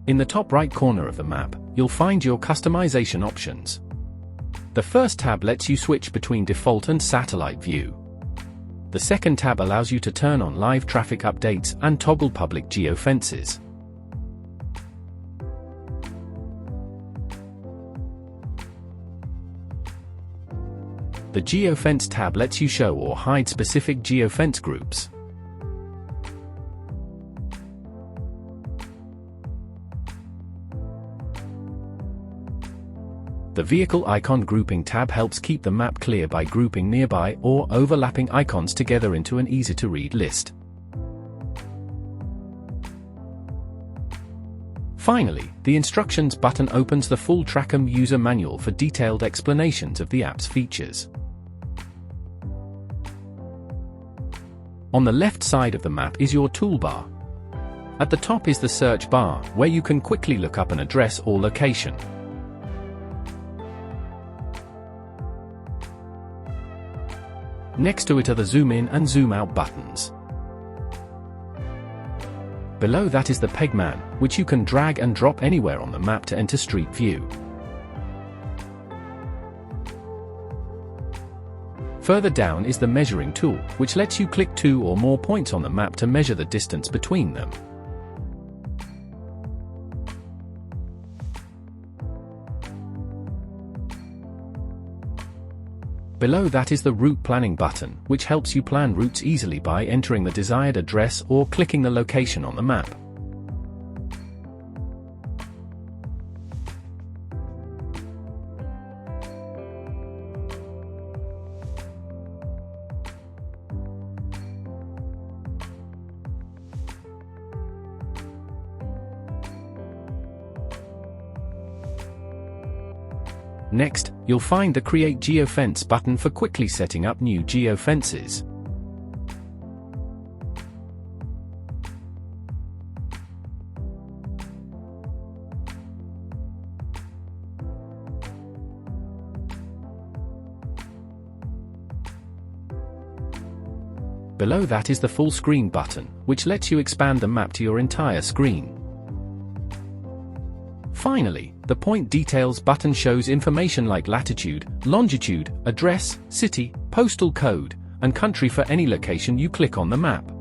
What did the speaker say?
In the top right corner of the map, you'll find your customization options. The first tab lets you switch between default and satellite view. The second tab allows you to turn on live traffic updates and toggle public geofences. The Geofence tab lets you show or hide specific geofence groups. The Vehicle Icon Grouping tab helps keep the map clear by grouping nearby or overlapping icons together into an easy-to-read list. Finally, the Instructions button opens the full Trackem user manual for detailed explanations of the app's features. On the left side of the map is your toolbar. At the top is the search bar, where you can quickly look up an address or location. Next to it are the zoom in and zoom out buttons. Below that is the pegman, which you can drag and drop anywhere on the map to enter street view. Further down is the measuring tool, which lets you click 2 or more points on the map to measure the distance between them. Below that is the route planning button, which helps you plan routes easily by entering the desired address or clicking the location on the map. Next, you'll find the Create Geofence button for quickly setting up new geofences. Below that is the Full Screen button, which lets you expand the map to your entire screen. Finally, the Point Details button shows information like latitude, longitude, address, city, postal code, and country for any location you click on the map.